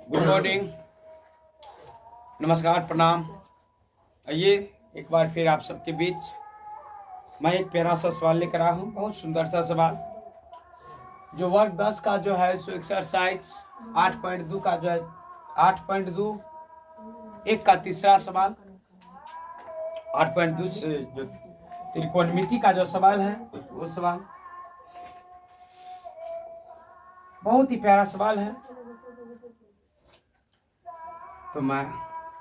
Good morning, नमस्कार, प्रणाम। आइए एक बार फिर आप सबके बीच मैं एक प्यारा सा सवाल लेकर आया हूँ। बहुत सुंदर सा सवाल जो वर्ग 10 का जो है सो एक्सरसाइज 8.2 का जो है 8.2 एक का तीसरा सवाल 8.2 से जो त्रिकोणमिति का जो सवाल है वो सवाल बहुत ही प्यारा सवाल है। तो मैं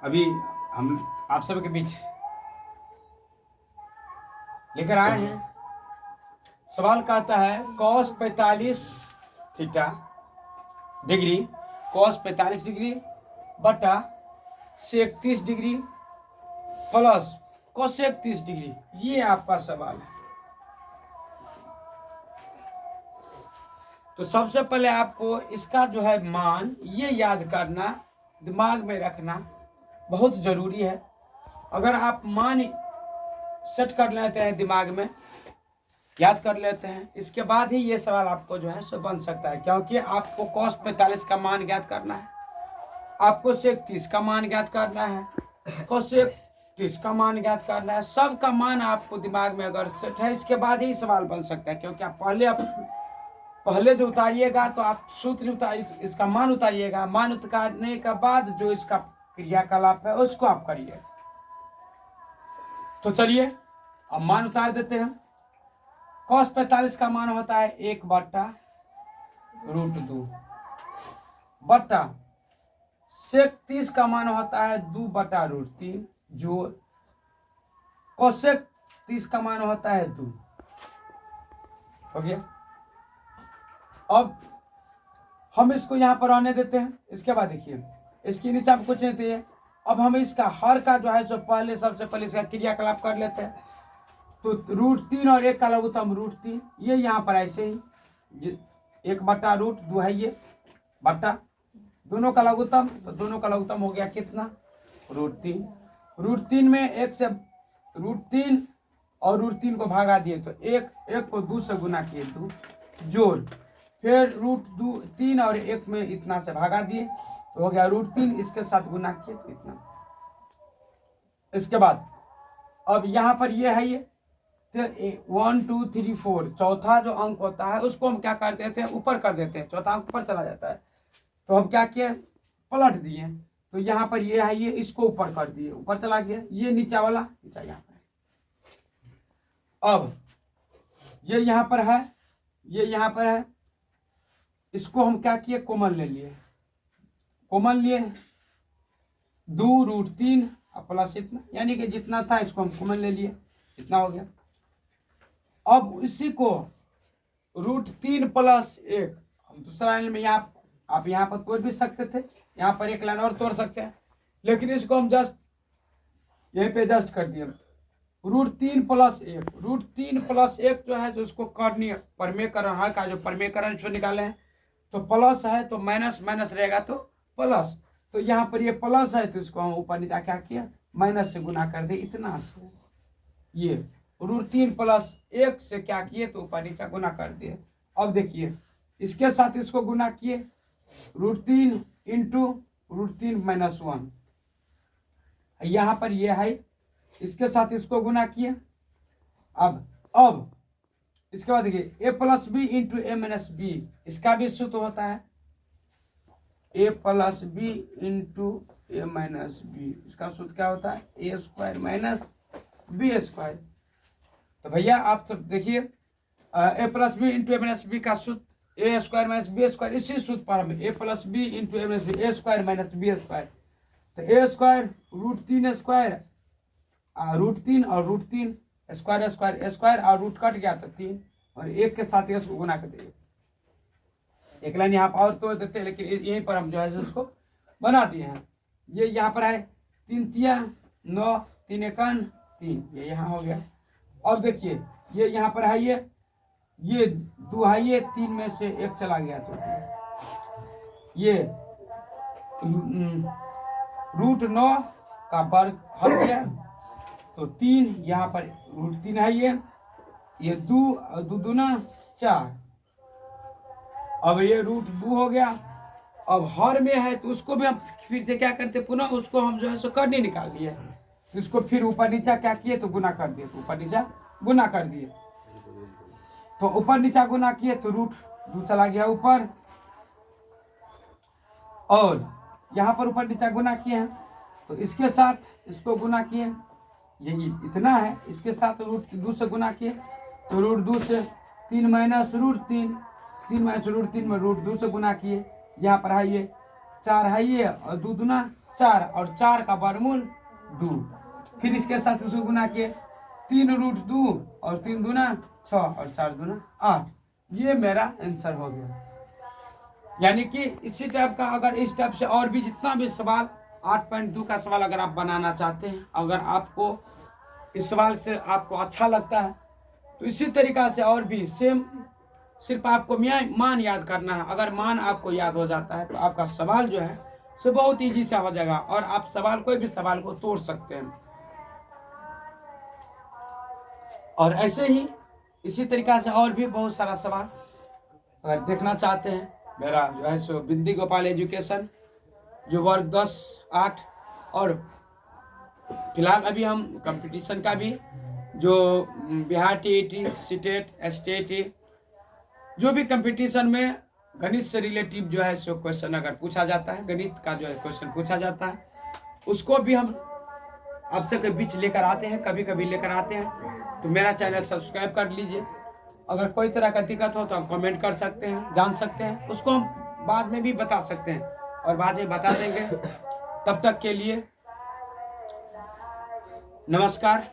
अभी हम आप सबके बीच लेकर आए हैं। सवाल कहता है cos 45 theta degree cos 45 degree बटा sec 30 degree plus cosec 30 degree, ये आपका सवाल है। तो सबसे पहले आपको इसका जो है मान ये याद करना, दिमाग में रखना बहुत जरूरी है। अगर आप मान सेट कर लेते हैं, दिमाग में याद कर लेते हैं, इसके बाद ही ये सवाल आपको जो है सो बन सकता है। क्योंकि आपको cos 45 का मान ज्ञात करना है, आपको sec 30 का मान ज्ञात करना है, cosec 30 का मान ज्ञात करना है। सब का मान आपको दिमाग में अगर सेट है, इसके बाद ही सवाल बन सकता है। क्योंकि आप पहले जो उतारिएगा तो आप सूत्र उतारिए, इसका मान उतारिएगा, मान उतारने के बाद जो इसका क्रियाकलाप है उसको आप करिए। तो चलिए अब मान उतार देते हैं। cos 45 का मान होता है 1/√2 बटा sec 30 का मान होता है 2/√3 जो cosec 30 का मान होता है 2। हो गया। अब हम इसको यहाँ पर आने देते हैं। इसके बाद देखिए इसके नीचे आप कुछ नहीं चाहिए। अब हम इसका हर का जो है सो पहले सबसे पहले इसका क्रियाकलाप कर लेते हैं। तो √3 और 1 का लघुत्तम √3, ये यहाँ पर ऐसे ही 1/√2 है, ये बटा दोनों का लघुत्तम, तो दोनों का लघुत्तम हो गया कितना √3। √3 में 1 से √3 और √3 को भागा दिए तो 1 को 2 से गुना किए 2 जोड़, फिर √3 और 1 में इतना से भागा दिए तो हो गया √3, इसके साथ गुना किए तो इतना। इसके बाद अब यहाँ पर ये है, ये तो 1 2 3 4 चौथा जो अंक होता है उसको हम क्या कर देते हैं, ऊपर कर देते हैं। चौथा अंक ऊपर चला जाता है तो हम क्या किए, पलट दिए। तो यहाँ पर ये है, ये इसको ऊपर कर दिए, ऊपर चला गया। ये नीचा वाला नीचा यहाँ पर है। अब ये यहाँ पर है, ये यहाँ पर है, इसको हम क्या किए, कॉमन ले लिए। कॉमन लिए 2√3 प्लस इतना, यानी कि जितना था इसको हम कॉमन ले लिए, इतना हो गया। अब इसी को √3 + 1 हम दूसरा लाइन में यहाँ आप यहाँ पर तोड़ भी सकते थे, यहाँ पर एक लाइन और तोड़ सकते हैं, लेकिन इसको हम जस्ट यहीं पे एडजस्ट कर दिए। √3 + 1, √3 + 1 जो है जो उसको करनी परमेकरण है का जो परमेकरण जो निकाले हैं, तो प्लस है तो माइनस माइनस रहेगा तो प्लस। तो यहाँ पर ये प्लस है तो इसको हम ऊपर नीचा क्या किया, माइनस से गुना कर दिए इतना से। ये √3 + 1 से क्या किए तो ऊपर नीचा गुना कर दिए। अब देखिए इसके साथ इसको गुना किए, √3 × √3 - 1, यहाँ पर ये है, इसके साथ इसको गुना किए। अब इसके बाद देखिए a + b × a - b, इसका भी सूत्र होता है a + b × a - b। इसका सूत्र क्या होता है, a² - b²। तो भैया आप सब देखिए a + b × a - b का सूत्र a² - b², इसी सूत्र पर हम a + b × a - b, a² - b²। तो a² √3² √3 और √3 स्क्वायर स्क्वायर स्क्वायर और रूट कट गया तो 3 और 1 के साथ इसको गुना कर देंगे। एक लाइन यहाँ पर और तोड़ देते हैं, लेकिन यहीं पर हम जो है इसको बना दिए हैं। ये यहाँ पर है 3 तिया 9 3 एकन 3, ये यहाँ हो गया। अब देखिए ये यहाँ पर है, ये 2 है, ये 3 में से 1 चला गया तो ये √9 का वर्ग हट गया तो 3, यहाँ पर √3 है, ये 2 दूना 4। अब ये √2 हो गया अब हर में है तो उसको भी हम फिर से क्या करते, पुनः उसको हम जो है सो करनी निकाल दिए, तो इसको फिर ऊपर नीचा क्या किए तो गुना कर दिए, तो ऊपर नीचा गुना कर दिए, तो ऊपर नीचा गुना किए तो रूट 2 चला गया ऊपर, और यहाँ पर ऊपर नीचा गुना किए हैं तो इसके साथ इसको गुना किए, ये इतना है, इसके साथ रूट 2 से गुना किए तो रूट 2 से 3 माइनस रूट 3, 3 माइनस रूट 3 में रूट 2 से गुना किए, यहाँ पर है ये 4 है ये, और 2 दूना 4, और 4 का वर्गमूल 2, फिर इसके साथ इसको गुना किए 3 रूट 2 और 3 दूना 6 और 4 दूना 8, ये मेरा आंसर हो गया। यानी कि इसी टाइप का अगर इस टाइप से और भी जितना भी सवाल 8.2 का सवाल अगर आप बनाना चाहते हैं, अगर आपको इस सवाल से आपको अच्छा लगता है तो इसी तरीक़ा से और भी सेम, सिर्फ आपको मान याद करना है। अगर मान आपको याद हो जाता है तो आपका सवाल जो है सो बहुत ईजी सा हो जाएगा, और आप सवाल कोई भी सवाल को तोड़ सकते हैं। और ऐसे ही इसी तरीक़ा से और भी बहुत सारा सवाल अगर देखना चाहते हैं, मेरा जो है सो बिंदी गोपाल एजुकेशन जो वर्ग 10, 8, और फिलहाल अभी हम कंपटीशन का भी जो बिहार टीईटी, सीटेट, एसटीईटी जो भी कंपटीशन में गणित से रिलेटिव जो है सो क्वेश्चन अगर पूछा जाता है, गणित का जो है क्वेश्चन पूछा जाता है, उसको भी हम आप सबके बीच लेकर आते हैं, कभी कभी लेकर आते हैं। तो मेरा चैनल सब्सक्राइब कर लीजिए। अगर कोई तरह का दिक्कत हो तो आप कमेंट कर सकते हैं, जान सकते हैं, उसको हम बाद में भी बता सकते हैं और बाद में बता देंगे। तब तक के लिए नमस्कार।